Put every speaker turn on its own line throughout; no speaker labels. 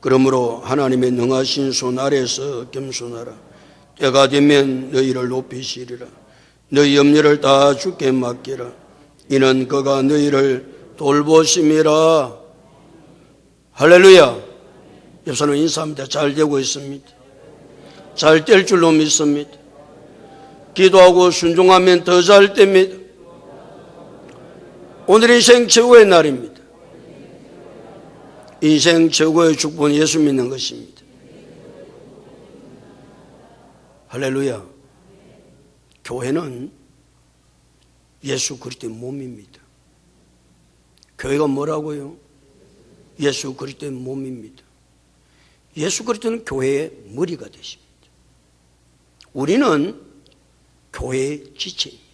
그러므로 하나님의 능하신 손 아래서 겸손하라. 때가 되면 너희를 높이시리라. 너희 염려를 다 주께 맡기라. 이는 그가 너희를 돌보심이라. 할렐루야. 옆사람 인사합니다. 잘 되고 있습니다. 잘 될 줄로 믿습니다. 기도하고 순종하면 더 잘 됩니다. 오늘 인생 최고의 날입니다. 인생 최고의 축복은 예수 믿는 것입니다. 할렐루야. 교회는 예수 그리스도의 몸입니다. 교회가 뭐라고요? 예수 그리스도의 몸입니다. 예수 그리스도는 교회의 머리가 되십니다. 우리는 교회의 지체입니다.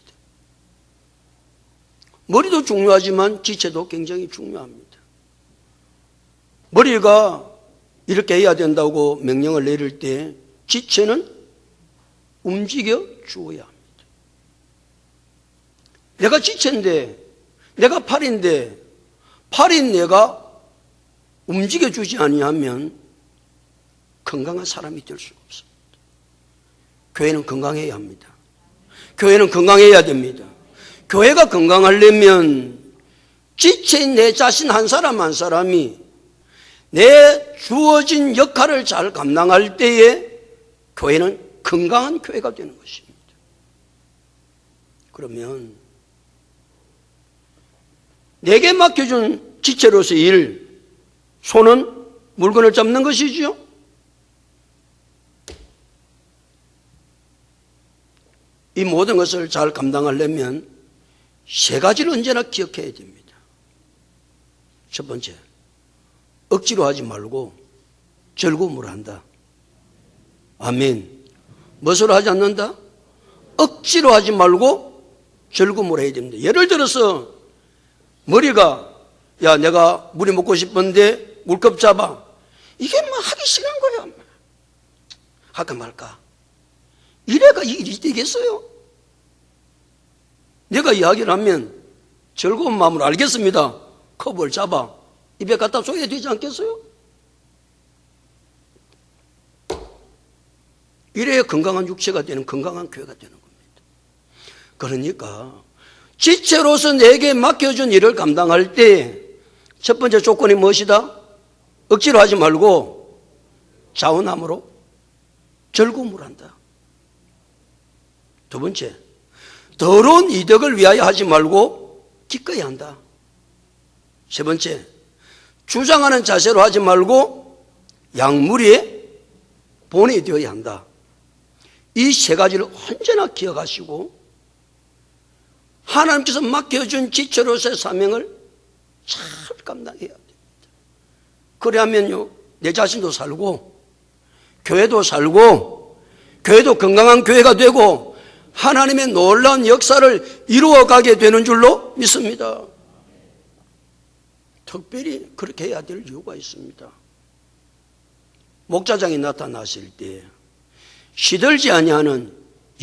머리도 중요하지만 지체도 굉장히 중요합니다. 머리가 이렇게 해야 된다고 명령을 내릴 때 지체는 움직여 주어야 합니다. 내가 지체인데, 내가 팔인데, 팔인 내가 움직여 주지 아니하면 건강한 사람이 될 수가 없습니다. 교회는 건강해야 합니다. 교회는 건강해야 됩니다. 교회가 건강하려면 지체인 내 자신 한 사람 한 사람이 내 주어진 역할을 잘 감당할 때에 교회는 건강한 교회가 되는 것입니다. 그러면 내게 맡겨준 지체로서의 일, 손은 물건을 잡는 것이지요. 이 모든 것을 잘 감당하려면 세 가지를 언제나 기억해야 됩니다. 첫 번째, 억지로 하지 말고 즐거움으로 한다. 아멘. 무엇으로 하지 않는다? 억지로 하지 말고 즐거움으로 해야 됩니다. 예를 들어서 머리가 야 내가 물이 먹고 싶은데 물컵 잡아. 이게 뭐 하기 싫은 거야. 할까 말까. 이래가 일이 되겠어요? 내가 이야기를 하면 즐거운 마음으로 알겠습니다. 컵을 잡아 입에 갖다 줘야 되지 않겠어요? 이래야 건강한 육체가 되는 건강한 교회가 되는 겁니다. 그러니까 지체로서 내게 맡겨준 일을 감당할 때 첫 번째 조건이 무엇이다? 억지로 하지 말고 자원함으로 즐거움으로 한다. 두 번째, 더러운 이득을 위하여 하지 말고 기꺼이 한다. 세 번째, 주장하는 자세로 하지 말고 양무리에 본이 되어야 한다. 이 세 가지를 언제나 기억하시고 하나님께서 맡겨준 지체로서의 사명을 잘 감당해야 됩니다. 그래야면요, 내 자신도 살고 교회도 살고 교회도 건강한 교회가 되고 하나님의 놀라운 역사를 이루어가게 되는 줄로 믿습니다. 특별히 그렇게 해야 될 이유가 있습니다. 목자장이 나타나실 때 시들지 아니하는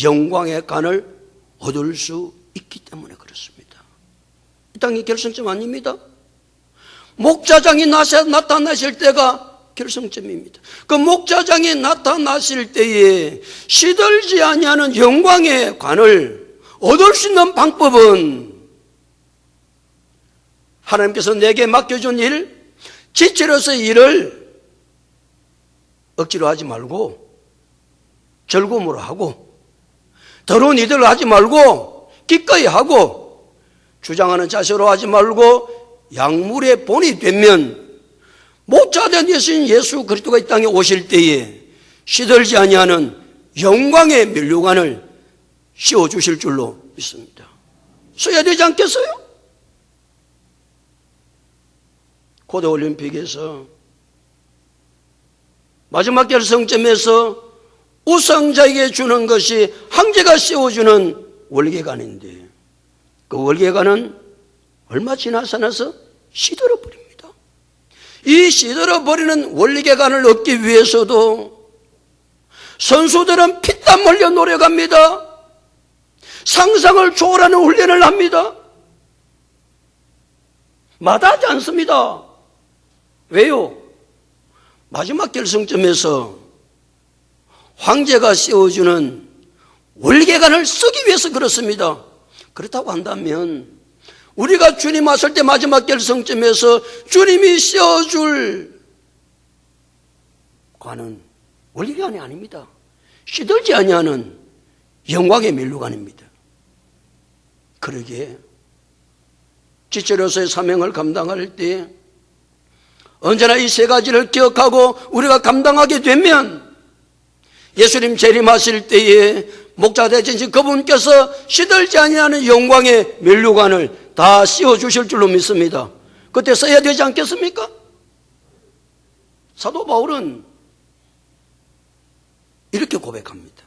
영광의 간을 얻을 수 있기 때문에 그렇습니다. 이 땅이 결승점 아닙니다. 목자장이 나타나실 때가 결승점입니다. 그 목자장이 나타나실 때에 시들지 아니하는 영광의 관을 얻을 수 있는 방법은 하나님께서 내게 맡겨준 일, 지체로서의 일을 억지로 하지 말고 즐거움으로 하고 더러운 일들을 하지 말고 기꺼이 하고 주장하는 자세로 하지 말고 약물의 본이 되면 목자된 예수인 예수 그리스도가 이 땅에 오실 때에 시들지 아니하는 영광의 면류관을 씌워주실 줄로 믿습니다. 써야 되지 않겠어요? 고대올림픽에서 마지막 결승점에서 우승자에게 주는 것이 황제가 씌워주는 월계관인데 그 월계관은 얼마 지나서 나서 시들어버립니다. 이 시들어버리는 월계관을 얻기 위해서도 선수들은 피땀 흘려 노력합니다. 상상을 초월하는 훈련을 합니다. 마다하지 않습니다. 왜요? 마지막 결승점에서 황제가 씌워주는 월계관을 쓰기 위해서 그렇습니다. 그렇다고 한다면 우리가 주님 왔을 때 마지막 결승점에서 주님이 씌워줄 관은 월계관이 아닙니다. 시들지 아니하는 영광의 면류관입니다. 그러기에 지체로서의 사명을 감당할 때 언제나 이 세 가지를 기억하고 우리가 감당하게 되면 예수님 재림하실 때에 목자 되신 그분께서 시들지 아니하는 영광의 면류관을 다 씌워주실 줄로 믿습니다. 그때 써야 되지 않겠습니까? 사도 바울은 이렇게 고백합니다.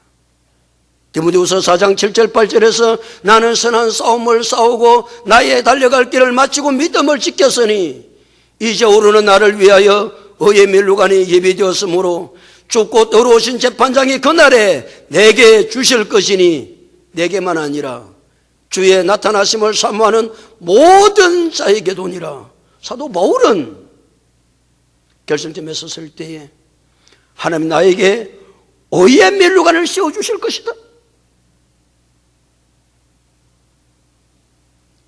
디모데후서 4장 7절 8절에서 나는 선한 싸움을 싸우고 나의 달려갈 길을 마치고 믿음을 지켰으니 이제 오르는 나를 위하여 의의 면류관이 예비되었으므로 죽고 더러우신 재판장이 그날에 내게 주실 것이니 내게만 아니라 주의 나타나심을 사모하는 모든 자에게도니라. 사도 바울은 결승점에 섰을 때에 하나님 나에게 의의 면류관을 씌워주실 것이다.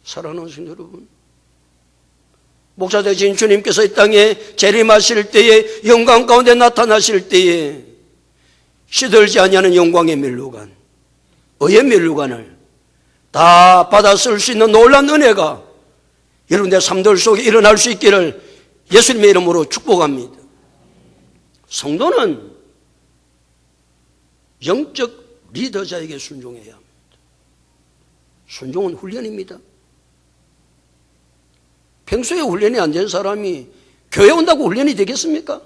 사랑하는 성도 여러분, 목자 되신 주님께서 이 땅에 재림하실 때에 영광 가운데 나타나실 때에 시들지 아니하는 영광의 면류관, 의의 면류관을 다 받아 쓸 수 있는 놀라운 은혜가 여러분의 삶들 속에 일어날 수 있기를 예수님의 이름으로 축복합니다. 성도는 영적 리더자에게 순종해야 합니다. 순종은 훈련입니다. 평소에 훈련이 안 된 사람이 교회 온다고 훈련이 되겠습니까?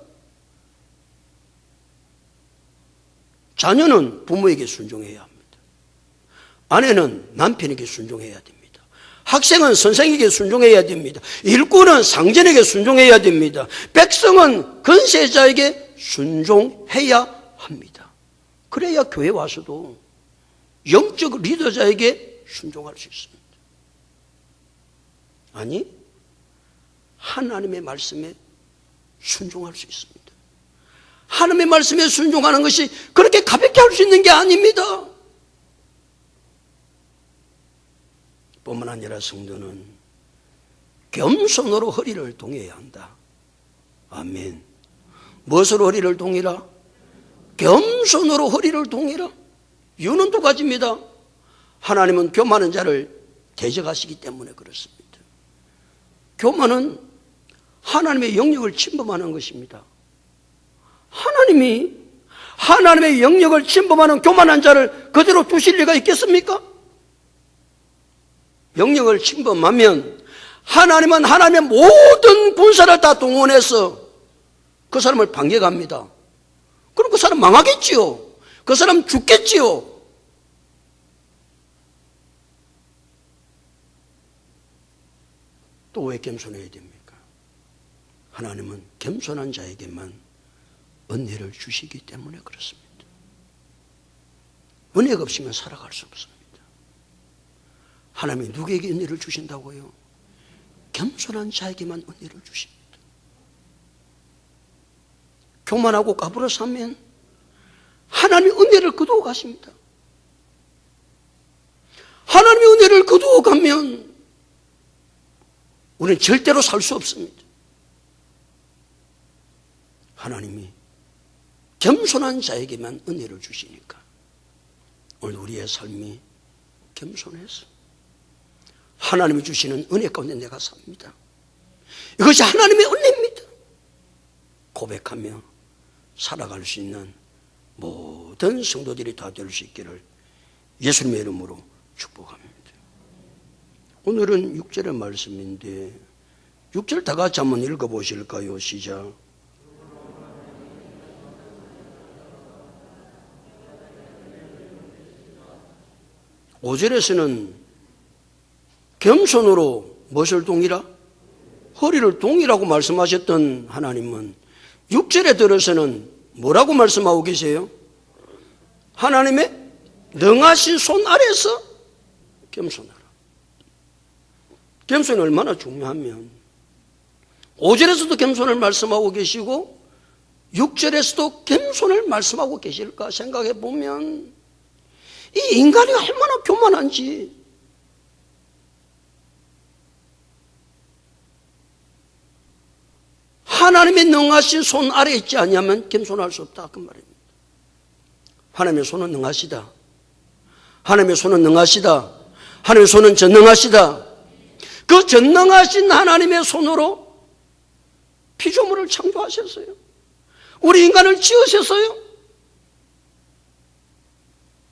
자녀는 부모에게 순종해야 합니다. 아내는 남편에게 순종해야 됩니다. 학생은 선생에게 순종해야 됩니다. 일꾼은 상전에게 순종해야 됩니다. 백성은 권세자에게 순종해야 합니다. 그래야 교회 와서도 영적 리더자에게 순종할 수 있습니다. 아니, 하나님의 말씀에 순종할 수 있습니다. 하나님의 말씀에 순종하는 것이 그렇게 가볍게 할 수 있는 게 아닙니다. 뿐만 아니라 성도는 겸손으로 허리를 동여야 한다. 아멘. 무엇으로 허리를 동이라? 겸손으로 허리를 동이라. 이유는 두 가지입니다. 하나님은 교만한 자를 대적하시기 때문에 그렇습니다. 교만은 하나님의 영역을 침범하는 것입니다. 하나님이 하나님의 영역을 침범하는 교만한 자를 그대로 두실 리가 있겠습니까? 영역을 침범하면 하나님은 하나님의 모든 군사를 다 동원해서 그 사람을 반격합니다. 그럼 그 사람 망하겠지요. 그 사람 죽겠지요. 또 왜 겸손해야 됩니까? 하나님은 겸손한 자에게만 은혜를 주시기 때문에 그렇습니다. 은혜가 없으면 살아갈 수 없습니다. 하나님이 누구에게 은혜를 주신다고요? 겸손한 자에게만 은혜를 주십니다. 교만하고 까불어서 하면 하나님이 은혜를 거두어 가십니다. 하나님의 은혜를 거두어 가면 우리는 절대로 살 수 없습니다. 하나님이 겸손한 자에게만 은혜를 주시니까 오늘 우리의 삶이 겸손해서 하나님이 주시는 은혜 가운데 내가 삽니다. 이것이 하나님의 은혜입니다. 고백하며 살아갈 수 있는 모든 성도들이 다 될 수 있기를 예수님의 이름으로 축복합니다. 오늘은 6절의 말씀인데 6절 다 같이 한번 읽어보실까요? 시작. (5절에서는) 겸손으로 무엇을 동이라? 허리를 동이라고 말씀하셨던 하나님은 6절에 들어서는 뭐라고 말씀하고 계세요? 하나님의 능하신 손 아래서 겸손하라. 겸손이 얼마나 중요하면 5절에서도 겸손을 말씀하고 계시고 6절에서도 겸손을 말씀하고 계실까 생각해 보면 이 인간이 얼마나 교만한지, 하나님의 능하신 손 아래에 있지 않냐면 겸손할 수 없다 그 말입니다. 하나님의 손은 능하시다. 하나님의 손은 능하시다. 하나님의 손은 전능하시다. 그 전능하신 하나님의 손으로 피조물을 창조하셨어요. 우리 인간을 지으셨어요.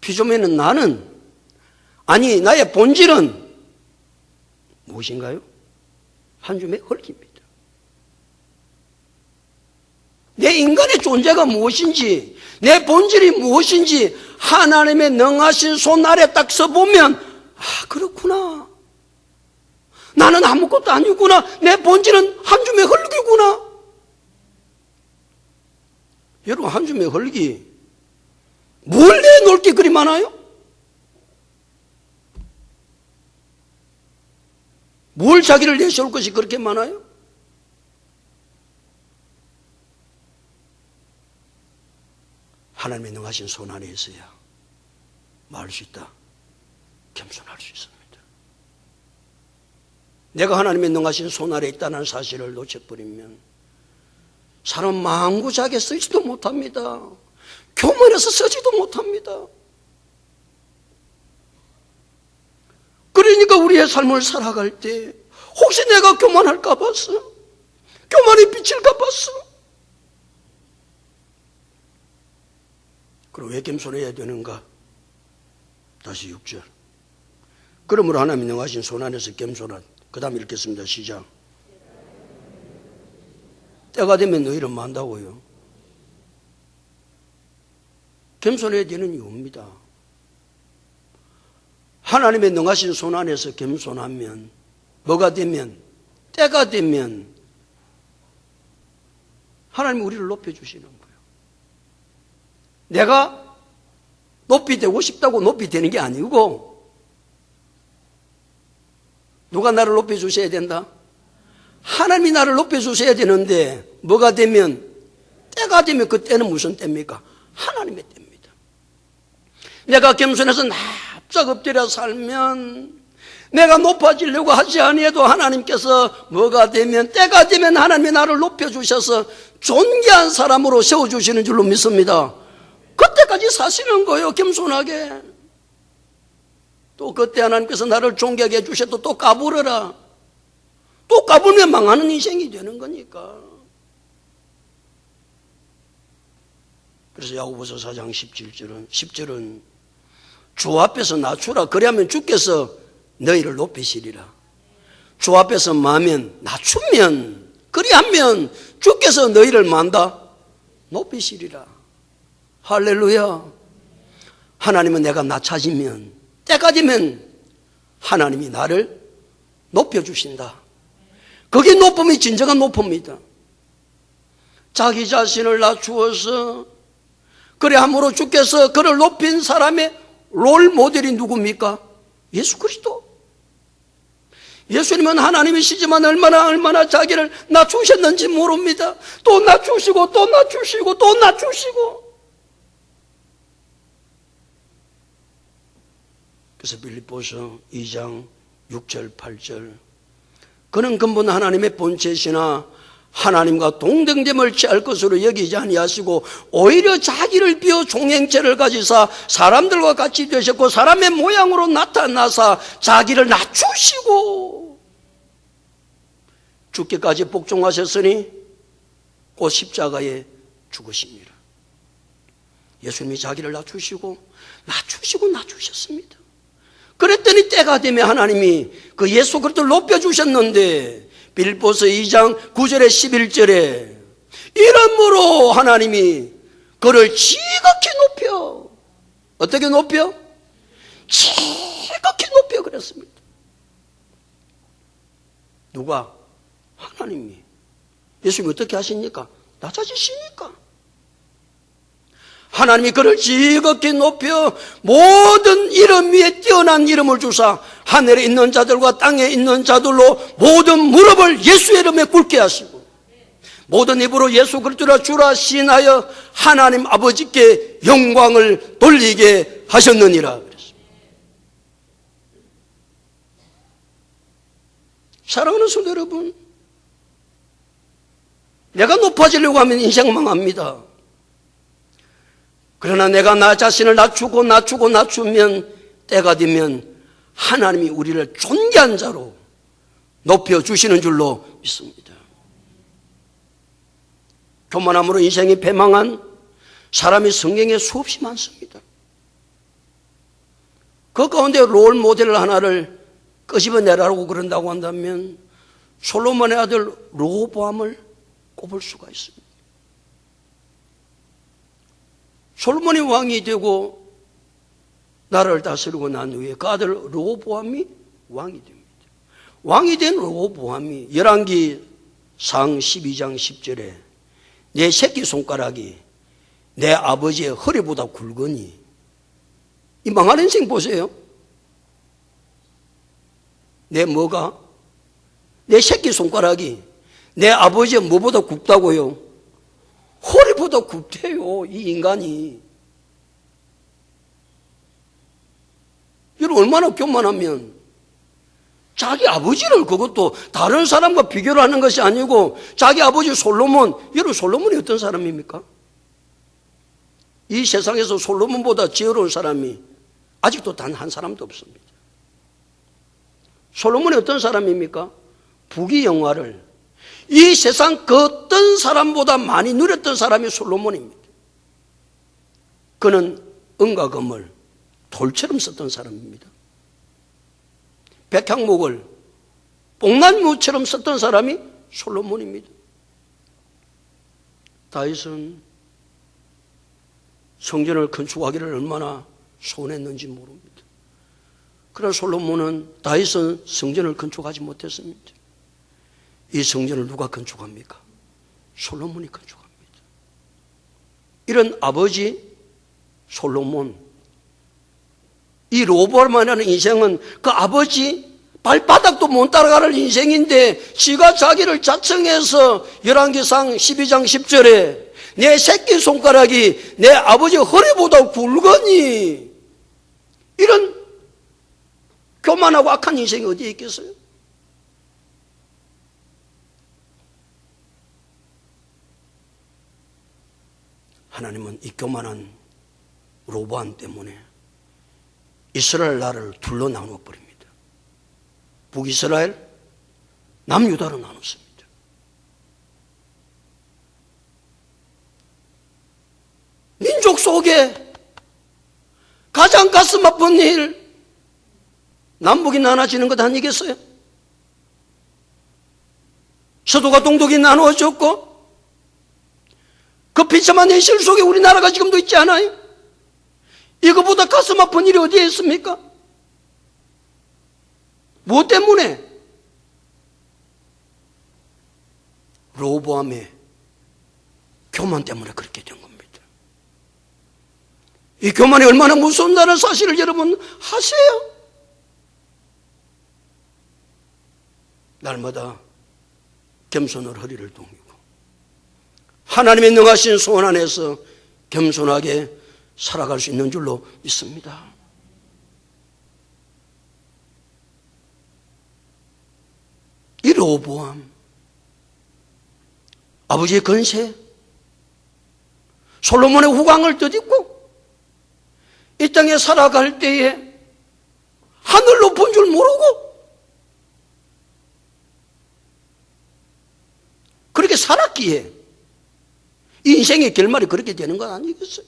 피조물에는 나의 본질은 무엇인가요? 한 줌의 흙입니다. 내 인간의 존재가 무엇인지, 내 본질이 무엇인지 하나님의 능하신 손 아래 딱 서보면, 아, 그렇구나. 나는 아무것도 아니구나. 내 본질은 한 줌의 흙이구나. 여러분, 한 줌의 흙이 뭘 내놓을 게 그리 많아요? 뭘 자기를 내세울 것이 그렇게 많아요? 하나님의 능하신 손 안에 있어야 말할 수 있다. 겸손할 수 있습니다. 내가 하나님의 능하신 손 아래 있다는 사실을 놓쳐버리면 사람 망구자게 쓰지도 못합니다. 교만해서 쓰지도 못합니다. 그러니까 우리의 삶을 살아갈 때 혹시 내가 교만할까 봤어? 교만이 비칠까 봤어? 그럼 왜 겸손해야 되는가? 다시 6절. 그러므로 하나님이 능하신 손 안에서 겸손한. 그 다음 읽겠습니다. 시작. 때가 되면 너희를 만다고요. 겸손해야 되는 이유입니다. 하나님의 능하신 손 안에서 겸손하면 뭐가 되면, 때가 되면 하나님이 우리를 높여주시는 거예요. 내가 높이 되고 싶다고 높이 되는 게 아니고, 누가 나를 높여주셔야 된다? 하나님이 나를 높여주셔야 되는데, 뭐가 되면, 때가 되면 그 때는 무슨 때입니까? 하나님의 때입니다. 내가 겸손해서 납작 엎드려 살면, 내가 높아지려고 하지 아니해도 하나님께서 뭐가 되면, 때가 되면 하나님이 나를 높여주셔서 존귀한 사람으로 세워주시는 줄로 믿습니다. 그때까지 사시는 거예요. 겸손하게. 또 그때 하나님께서 나를 존귀하게 해주셔도 또 까불어라. 또 까불면 망하는 인생이 되는 거니까. 그래서 야고보서 4장 10절은 주 앞에서 낮추라. 그래야면 주께서 너희를 높이시리라. 주 앞에서 마면 낮추면, 그리하면 주께서 너희를 만다 높이시리라. 할렐루야. 하나님은 내가 낮아지면, 때가 되면 하나님이 나를 높여주신다. 그게 높음이 진정한 높음입니다. 자기 자신을 낮추어서, 그래 함으로 주께서 그를 높인 사람의 롤 모델이 누굽니까? 예수 그리스도. 예수님은 하나님이시지만 얼마나 자기를 낮추셨는지 모릅니다. 또 낮추시고 또 낮추시고 또 낮추시고. 그래서 빌립보서 2장 6절 8절, 그는 근본 하나님의 본체시나 하나님과 동등됨을 취할 것으로 여기지 아니하시고 오히려 자기를 비워 종행체를 가지사 사람들과 같이 되셨고 사람의 모양으로 나타나사 자기를 낮추시고 죽기까지 복종하셨으니 곧 십자가에 죽으십니다. 예수님이 자기를 낮추셨습니다. 그랬더니 때가 되면 하나님이 그 예수 그리스도를 높여주셨는데, 빌립보서 2장 9절에 11절에 이러므로 하나님이 그를 지극히 높여. 어떻게 높여? 지극히 높여 그랬습니다. 누가? 하나님이. 예수님이 어떻게 하십니까? 낮아지시니까. 하나님이 그를 지극히 높여 모든 이름 위에 뛰어난 이름을 주사 하늘에 있는 자들과 땅에 있는 자들로 모든 무릎을 예수의 이름에 꿇게 하시고 모든 입으로 예수 그리스도라 주라 시인하여 하나님 아버지께 영광을 돌리게 하셨느니라 그랬습니다. 사랑하는 성도 여러분, 내가 높아지려고 하면 인생 망합니다. 그러나 내가 나 자신을 낮추면 때가 되면 하나님이 우리를 존귀한 자로 높여주시는 줄로 믿습니다. 교만함으로 인생이 패망한 사람이 성경에 수없이 많습니다. 그 가운데 롤 모델 하나를 끄집어내라고 그런다고 한다면 솔로몬의 아들 르호보암을 꼽을 수가 있습니다. 솔로몬이 왕이 되고 나라를 다스리고 난 후에 그 아들 르호보암이 왕이 됩니다. 왕이 된 르호보암이 열왕기상 12장 10절에 내 새끼손가락이 내 아버지의 허리보다 굵으니, 이 망할 인생 보세요. 내 새끼손가락이 내 아버지의 뭐보다 굵다고요? 허리보다 굵대요, 이 인간이. 여러분, 얼마나 교만하면 자기 아버지를, 그것도 다른 사람과 비교를 하는 것이 아니고 자기 아버지 솔로몬, 여러분 솔로몬이 어떤 사람입니까? 이 세상에서 솔로몬보다 지혜로운 사람이 아직도 단 한 사람도 없습니다. 솔로몬이 어떤 사람입니까? 부귀영화를 이 세상 그 어떤 사람보다 많이 누렸던 사람이 솔로몬입니다. 그는 은과 금을 돌처럼 썼던 사람입니다. 백향목을 뽕나무처럼 썼던 사람이 솔로몬입니다. 다윗은 성전을 건축하기를 얼마나 소원했는지 모릅니다. 그러나 솔로몬은, 다윗은 성전을 건축하지 못했습니다. 이 성전을 누가 건축합니까? 솔로몬이 건축합니다. 이런 아버지 솔로몬, 이 르호보암이라는 인생은 그 아버지 발바닥도 못 따라가는 인생인데, 지가 자기를 자청해서 열왕기상 12장 10절에 내 새끼손가락이 내 아버지 허리보다 굵으니, 이런 교만하고 악한 인생이 어디에 있겠어요? 하나님은 이 교만한 르호보암 때문에 이스라엘 나라를 둘로 나누어 버립니다. 북이스라엘, 남유다로 나눴습니다. 민족 속에 가장 가슴 아픈 일, 남북이 나눠지는 것 아니겠어요? 서도가 동독이 나누어졌고, 그 비참한 현실 속에 우리나라가 지금도 있지 않아요? 이거보다 가슴 아픈 일이 어디에 있습니까? 무엇 때문에? 르호보암의 교만 때문에 그렇게 된 겁니다. 이 교만이 얼마나 무서운다는 사실을 여러분 아세요? 날마다 겸손을 허리를 동이고 하나님의 능하신 소원 안에서 겸손하게 살아갈 수 있는 줄로 믿습니다. 이 르호보암, 아버지의 건세, 솔로몬의 후광을 덧입고 이 땅에 살아갈 때에 하늘 높은 줄 모르고 그렇게 살았기에 이 인생의 결말이 그렇게 되는 건 아니겠어요?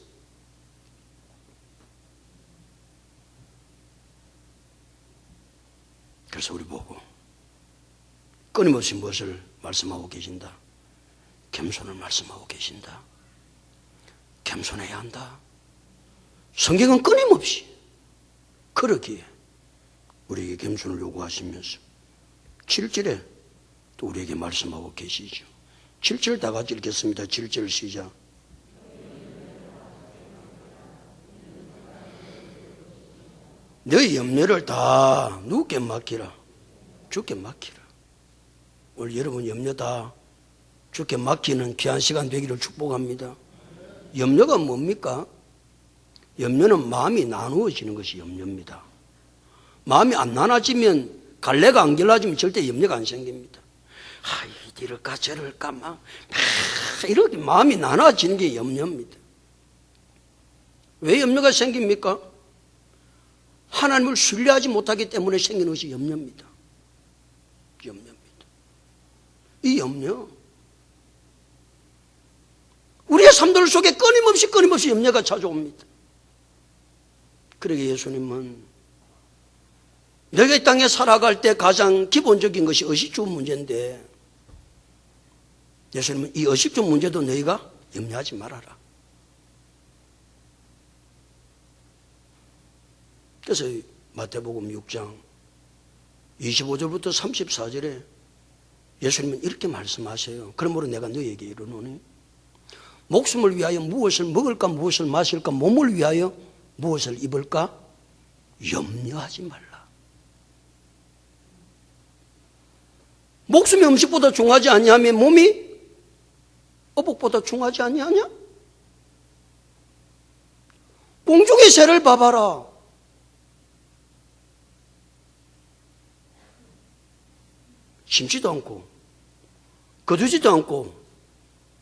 그래서 우리 보고 끊임없이 무엇을 말씀하고 계신다? 겸손을 말씀하고 계신다. 겸손해야 한다. 성경은 끊임없이 그러기에 우리에게 겸손을 요구하시면서 7절에 또 우리에게 말씀하고 계시죠. 7절 다 같이 읽겠습니다. 7절 시작. 너희 염려를 다 누구께 맡기라? 주께 맡기라. 오늘 여러분 염려 다 주께 맡기는 귀한 시간 되기를 축복합니다. 염려가 뭡니까? 염려는 마음이 나누어지는 것이 염려입니다. 마음이 안 나눠지면, 갈래가 안 갈라지면 절대 염려가 안 생깁니다. 이럴까 저럴까 막 이렇게 마음이 나눠지는 게 염려입니다. 왜 염려가 생깁니까? 하나님을 신뢰하지 못하기 때문에 생기는 것이 염려입니다. 염려입니다. 이 염려, 우리의 삶들 속에 끊임없이 염려가 찾아옵니다. 그러게 예수님은 너희가 이 땅에 살아갈 때 가장 기본적인 것이 의식주 문제인데, 예수님은 이 의식주 문제도 너희가 염려하지 말아라. 그래서 마태복음 6장 25절부터 34절에 예수님은 이렇게 말씀하세요. 그러므로 내가 너희에게 이르노니 목숨을 위하여 무엇을 먹을까 무엇을 마실까, 몸을 위하여 무엇을 입을까 염려하지 말라. 목숨이 음식보다 중하지 아니하며 몸이 어복보다 중하지 아니하냐? 공중의 새를 봐봐라. 심지도 않고 거두지도 않고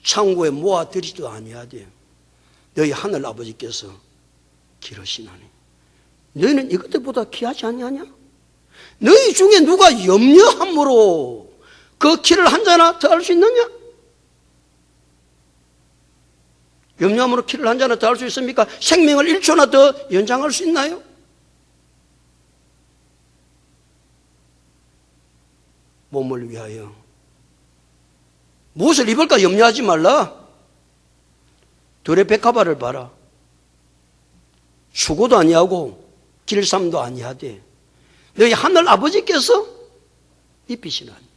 창고에 모아들이지도 아니하되 너희 하늘 아버지께서 기르시나니 너희는 이것들보다 귀하지 아니하냐? 너희 중에 누가 염려함으로 그 키를 한 자나 더 할 수 있느냐? 염려함으로 키를 한 자나 더 할 수 있습니까? 생명을 1초나 더 연장할 수 있나요? 몸을 위하여 무엇을 입을까 염려하지 말라. 들의 백합화를 봐라. 수고도 아니하고 길쌈도 아니하되 너희 하늘 아버지께서 입히시나니.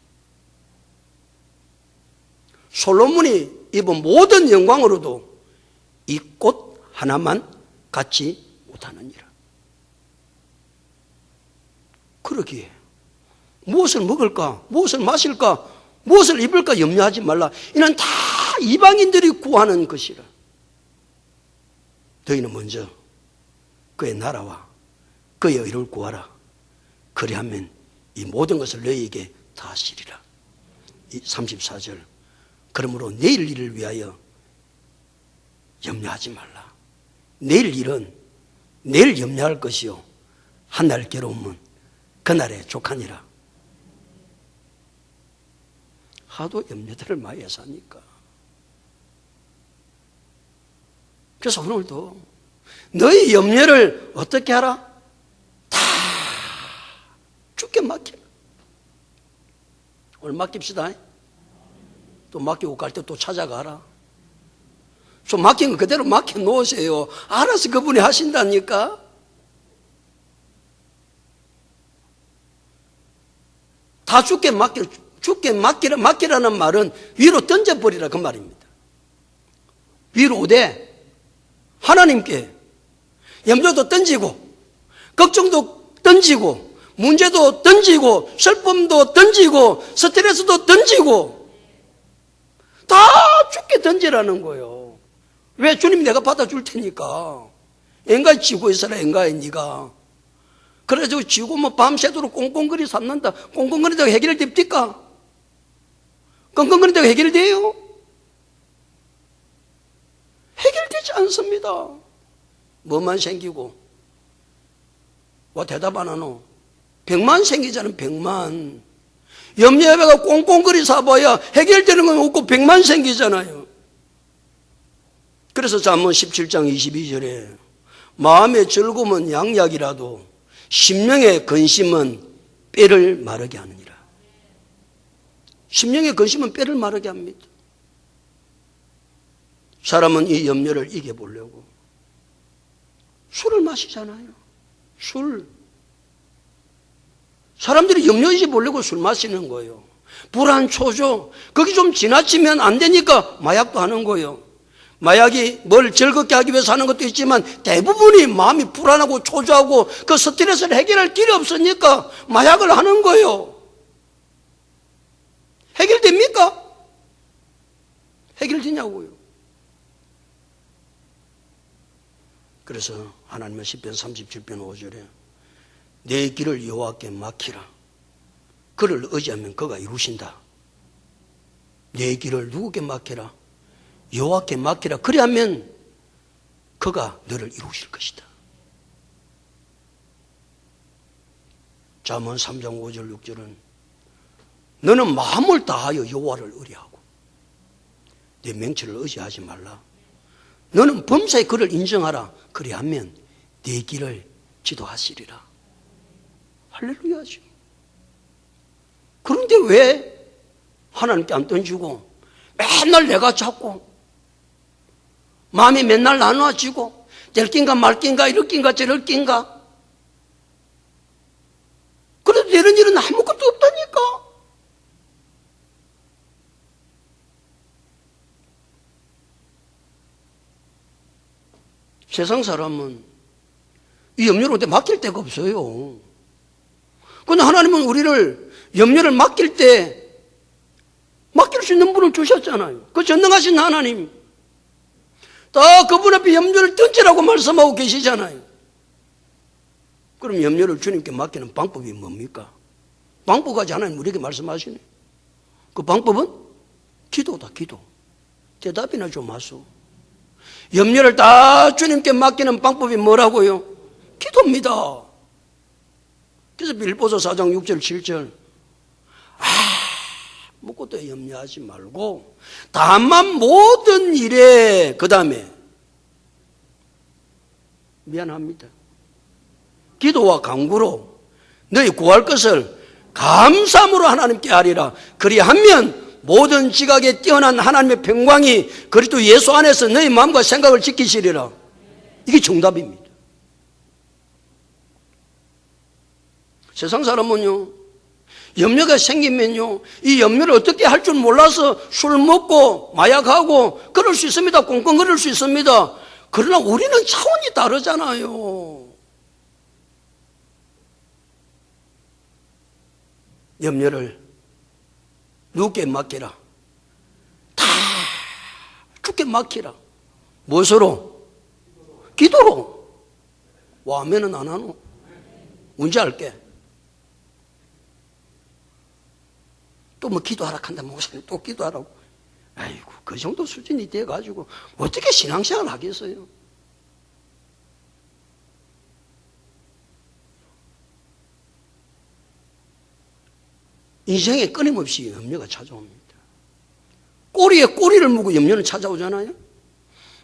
솔로몬이 입은 모든 영광으로도 이 꽃 하나만 갖지 못하느니라. 그러기에 무엇을 먹을까, 무엇을 마실까, 무엇을 입을까 염려하지 말라. 이는 다 이방인들이 구하는 것이라. 너희는 먼저 그의 나라와 그의 의를 구하라. 그리하면 이 모든 것을 너희에게 다 하시리라. 34절. 그러므로 내일 일을 위하여 염려하지 말라. 내일 일은 내일 염려할 것이요 한날 괴로움은 그날에 족하니라. 하도 염려들을 많이 사니까. 그래서 오늘도 너희 염려를 어떻게 하라? 다 주께 맡겨라. 오늘 맡깁시다. 또 맡기고 갈 때 또 찾아가라. 좀 맡긴 거 그대로 맡겨 놓으세요. 알아서 그분이 하신다니까. 다 주께 맡기라는 말은 위로 던져버리라 그 말입니다. 위로 오되 하나님께 염려도 던지고 걱정도 던지고 문제도 던지고 슬픔도 던지고 스트레스도 던지고 다 주께 던지라는 거예요. 왜? 주님이 내가 받아줄 테니까. 엥가에 지고 있어라. 엥가에 네가. 그래가지고 지고 뭐 밤새도록 꽁꽁거리 삽는다. 꽁꽁거리다가 해결됩니까? 꽁꽁거리다가 해결돼요? 해결되지 않습니다. 뭐만 생기고. 와 대답 안 하노? 100만 생기잖아요. 100만. 염려해가 꽁꽁거리 사봐야 해결되는 건 없고 100만 생기잖아요. 그래서 잠언 17장 22절에 마음의 즐거움은 양약이라도 심령의 근심은 뼈를 마르게 하느니라. 심령의 근심은 뼈를 마르게 합니다. 사람은 이 염려를 이겨보려고 술을 마시잖아요. 술. 사람들이 염려이지 보려고 술 마시는 거예요. 불안, 초조. 거기 좀 지나치면 안 되니까 마약도 하는 거예요. 마약이 뭘 즐겁게 하기 위해서 하는 것도 있지만 대부분이 마음이 불안하고 초조하고 그 스트레스를 해결할 길이 없으니까 마약을 하는 거예요. 해결됩니까? 해결되냐고요. 그래서 하나님은 시편 37편 5절에 내 길을 여호와께 맡기라. 그를 의지하면 그가 이루신다. 내 길을 누구께 맡기라? 여호와께 맡기라. 그리하면 그가 너를 이루실 것이다. 잠언 3장 5절 6절은 너는 마음을 다하여 여호와를 의뢰하고 내 명철을 의지하지 말라. 너는 범사에 그를 인정하라. 그리하면 네 길을 지도하시리라. 할렐루야죠. 그런데 왜 하나님께 안 던지고 맨날 내가 잡고 마음이 맨날 나눠지고 될 낀가 말 낀가 이럴 낀가 저럴 낀가 그래도 되는 일은 아무것도 없다니까. 세상 사람은 이 염려를 맡길 데가 없어요. 그런데 하나님은 우리를 염려를 맡길 때 맡길 수 있는 분을 주셨잖아요. 그 전능하신 하나님 다 그분 앞에 염려를 던지라고 말씀하고 계시잖아요. 그럼 염려를 주님께 맡기는 방법이 뭡니까? 방법까지 하나님 우리에게 말씀하시네. 그 방법은 기도다. 기도. 대답이나 좀 하소. 염려를 다 주님께 맡기는 방법이 뭐라고요? 기도입니다. 그래서 빌보서 4장 6절 7절 아무것도 염려하지 말고 다만 모든 일에 그 다음에 미안합니다. 기도와 간구로 너희 구할 것을 감사함으로 하나님께 하리라. 그리하면 모든 지각에 뛰어난 하나님의 평강이 그리스도 예수 안에서 너희 마음과 생각을 지키시리라. 이게 정답입니다. 세상 사람은요, 염려가 생기면요, 이 염려를 어떻게 할 줄 몰라서 술 먹고 마약하고 그럴 수 있습니다. 꽁꽁거릴 수 있습니다. 그러나 우리는 차원이 다르잖아요. 염려를 누구께 맡기라? 다 주께 맡기라. 무엇으로? 기도로. 와, 아멘은 안 하노? 문제 할게. 또 뭐 기도하라 한다. 목사님 또 기도하라고. 아이고, 그 정도 수준이 돼가지고 어떻게 신앙생활 하겠어요? 인생에 끊임없이 염려가 찾아옵니다. 꼬리에 꼬리를 물고 염려는 찾아오잖아요.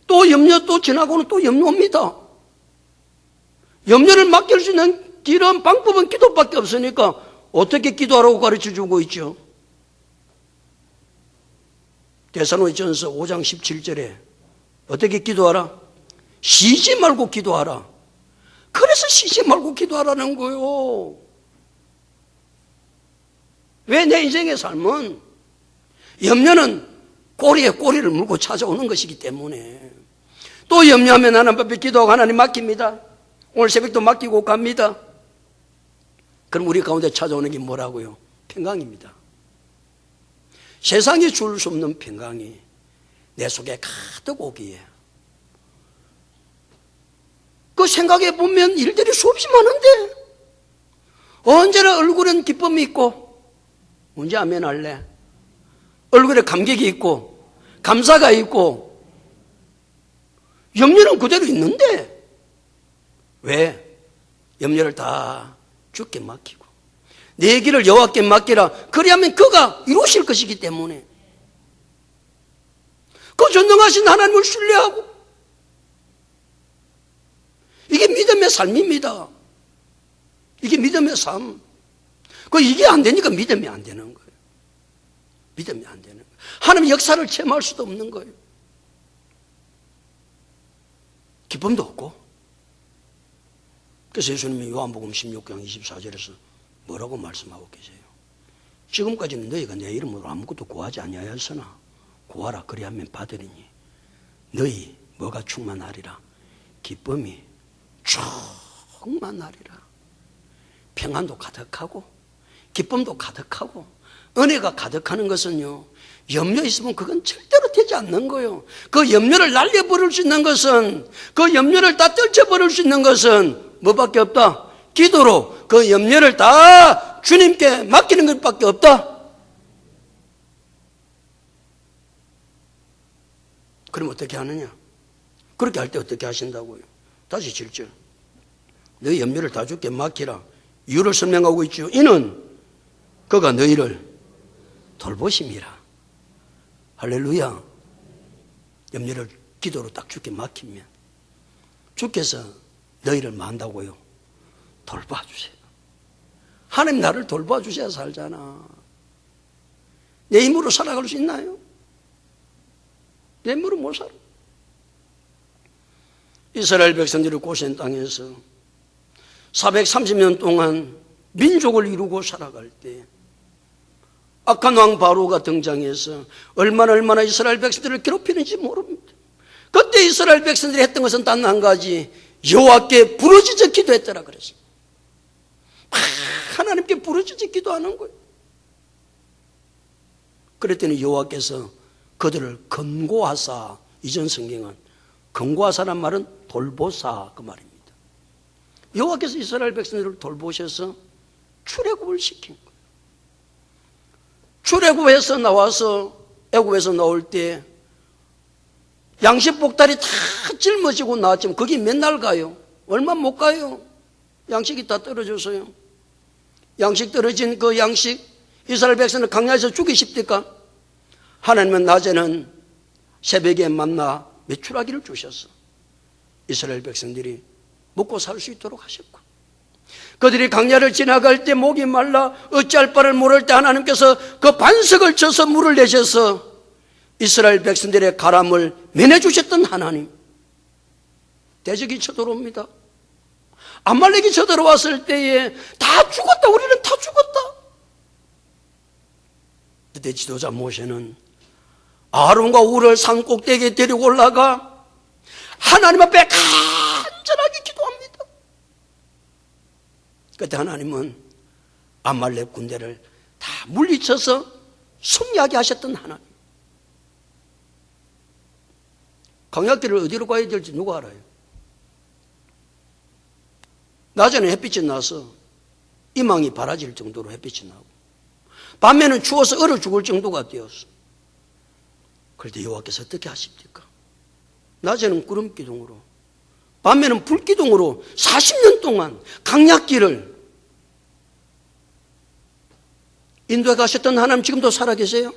또 염려 또 지나고는 또 염려 옵니다. 염려를 맡길 수 있는 길은 방법은 기도밖에 없으니까 어떻게 기도하라고 가르쳐주고 있죠. 데살로니가전서 5장 17절에 어떻게 기도하라? 쉬지 말고 기도하라. 그래서 쉬지 말고 기도하라는 거예요. 왜 내 인생의 삶은 염려는 꼬리에 꼬리를 물고 찾아오는 것이기 때문에 또 염려하면 하나님 앞에 기도하고 하나님 맡깁니다. 오늘 새벽도 맡기고 갑니다. 그럼 우리 가운데 찾아오는 게 뭐라고요? 평강입니다. 세상이 줄 수 없는 평강이 내 속에 가득 오기에 그 생각해 보면 일들이 수없이 많은데 언제나 얼굴엔 기쁨이 있고 언제 아멘 할래? 얼굴에 감격이 있고 감사가 있고 염려는 그대로 있는데 왜? 염려를 다 주께 맡기고 내 길을 여호와께 맡기라. 그리하면 그가 이루실 것이기 때문에 그 전능하신 하나님을 신뢰하고 이게 믿음의 삶입니다. 이게 믿음의 삶. 이게 안 되니까 믿음이 안 되는 거예요. 믿음이 안 되는 거예요. 하나님의 역사를 체험할 수도 없는 거예요. 기쁨도 없고. 그래서 예수님이 요한복음 16장 24절에서 뭐라고 말씀하고 계세요? 지금까지는 너희가 내 이름으로 아무것도 구하지 아니하였으나 구하라 그리하면 받으리니 너희 뭐가 충만하리라? 기쁨이 충만하리라. 평안도 가득하고 기쁨도 가득하고 은혜가 가득하는 것은요, 염려 있으면 그건 절대로 염려가 되지 않는 거예요. 그 염려를 날려버릴 수 있는 것은, 그 염려를 다 떨쳐버릴 수 있는 것은 뭐밖에 없다? 기도로 그 염려를 다 주님께 맡기는 것밖에 없다. 그럼 어떻게 하느냐? 그렇게 할 때 어떻게 하신다고요? 다시 7절. 너희 염려를 다 주께 맡기라. 이유를 설명하고 있죠. 이는 그가 너희를 돌보심이라. 할렐루야. 염려를 기도로 딱 주께 맡기면 주께서 너희를 만다고요. 돌봐주세요. 하나님 나를 돌봐주셔야 살잖아. 내 힘으로 살아갈 수 있나요? 내 힘으로 못 살아. 이스라엘 백성들이 고센 땅에서 430년 동안 민족을 이루고 살아갈 때 악한 왕 바로가 등장해서 얼마나 이스라엘 백성들을 괴롭히는지 모릅니다. 그때 이스라엘 백성들이 했던 것은 단 한 가지, 여호와께 부르짖어 기도했더라 그랬습니다. 하나님께 부르짖어 기도하는 거예요. 그랬더니 여호와께서 그들을 건고하사, 이전 성경은 건고하사란 말은 돌보사 그 말입니다. 여호와께서 이스라엘 백성들을 돌보셔서 출애굽을 시킨 거예요. 출애굽해서 나와서 애굽에서 나올 때 양식 보따리 다 짊어지고 나왔지만 거기 맨날 가요. 얼마 못 가요. 양식이 다 떨어져서요. 양식 떨어진 그 양식 이스라엘 백성을 광야에서 죽이십니까? 하나님은 낮에는 새벽에 만나 메추라기를 주셔서 이스라엘 백성들이 먹고 살 수 있도록 하셨고, 그들이 강야를 지나갈 때 목이 말라 어찌할 바를 모를 때 하나님께서 그 반석을 쳐서 물을 내셔서 이스라엘 백성들의 가람을 면해주셨던 하나님. 대적이 쳐들어옵니다. 아말렉이 쳐들어왔을 때에 다 죽었다. 우리는 다 죽었다. 그때 지도자 모세는 아론과 울을 산 꼭대기에 데리고 올라가 하나님 앞에 간절하게 기도합니다. 그때 하나님은 아말렉 군대를 다 물리쳐서 승리하게 하셨던 하나님. 광야길을 어디로 가야 될지 누가 알아요? 낮에는 햇빛이 나서 이망이 바라질 정도로 햇빛이 나고, 밤에는 추워서 얼어 죽을 정도가 되었어. 그럴 때 여호와께서 어떻게 하십니까? 낮에는 구름 기둥으로, 밤에는 불 기둥으로 40년 동안 강약길을 인도에 가셨던 하나님 지금도 살아계세요?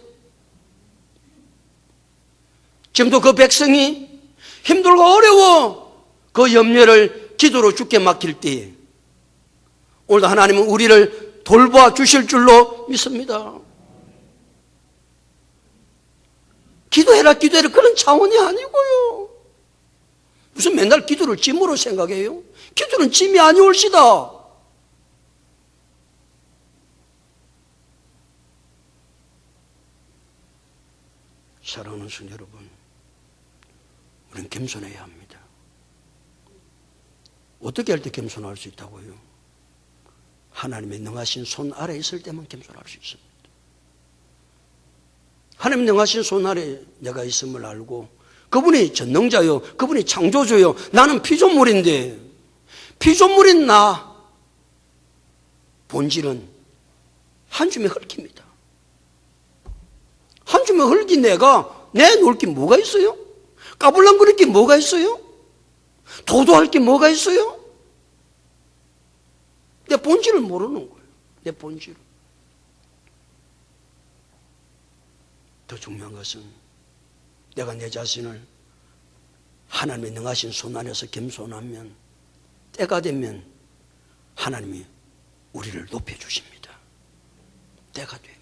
지금도 그 백성이 힘들고 어려워 그 염려를 기도로 주께 맡길 때에 오늘도 하나님은 우리를 돌봐 주실 줄로 믿습니다. 기도해라 그런 차원이 아니고요. 무슨 맨날 기도를 짐으로 생각해요? 기도는 짐이 아니올시다. 사랑하는 성도 여러분, 우리는 겸손해야 합니다. 어떻게 할 때 겸손할 수 있다고요? 하나님의 능하신 손 아래 있을 때만 겸손할 수 있습니다. 하나님 능하신 손 아래 내가 있음을 알고 그분이 전능자요, 그분이 창조주요, 나는 피조물인데 피조물인 나 본질은 한 줌의 흙입니다. 한 줌의 흙이 내가 내놓을 게 뭐가 있어요? 까불랑거릴 게 뭐가 있어요? 도도할 게 뭐가 있어요? 내 본질을 모르는 거예요. 내 본질을. 더 중요한 것은 내가 내 자신을 하나님의 능하신 손 안에서 겸손하면 때가 되면 하나님이 우리를 높여주십니다. 때가 돼.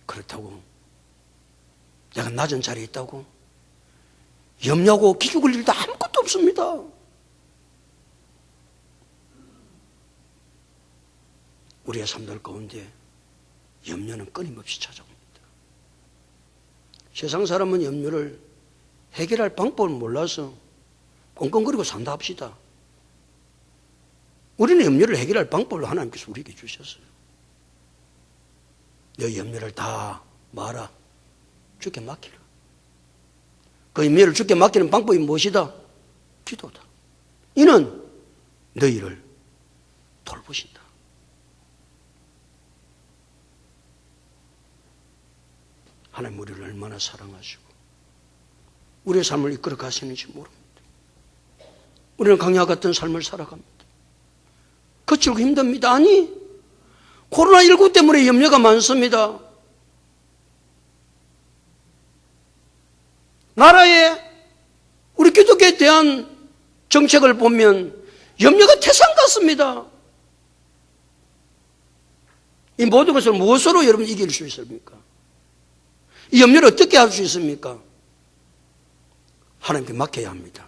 그렇다고 내가 낮은 자리에 있다고 염려하고 기죽을 일도 아무것도 없습니다. 우리의 삶들 가운데 염려는 끊임없이 찾아옵니다. 세상 사람은 염려를 해결할 방법을 몰라서 꽁꽁거리고 산다 합시다. 우리는 염려를 해결할 방법을 하나님께서 우리에게 주셨어요. 너희 염려를 다 마라. 주께 맡기라. 그 염려를 주께 맡기는 방법이 무엇이다? 기도다. 이는 너희를 돌보신다. 하나님 우리를 얼마나 사랑하시고 우리의 삶을 이끌어 가시는지 모릅니다. 우리는 강야 같은 삶을 살아갑니다. 거칠고 힘듭니다. 아니, 코로나19 때문에 염려가 많습니다. 나라의 우리 기독교에 대한 정책을 보면 염려가 태산 같습니다. 이 모든 것을 무엇으로 여러분 이길 수 있습니까? 이 염려를 어떻게 할 수 있습니까? 하나님께 맡겨야 합니다.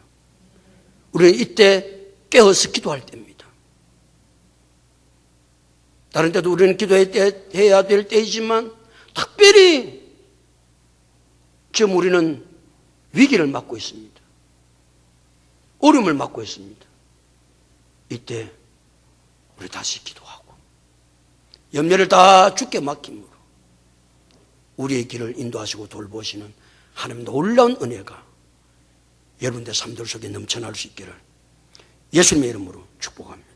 우리는 이때 깨어서 기도할 때입니다. 다른 때도 우리는 기도해야 될 때이지만 특별히 지금 우리는 위기를 맞고 있습니다. 어려움을 맞고 있습니다. 이때 우리 다시 기도하고 염려를 다 주께 맡김으로 우리의 길을 인도하시고 돌보시는 하나님 놀라운 은혜가 여러분들 삶들 속에 넘쳐날 수 있기를 예수님의 이름으로 축복합니다.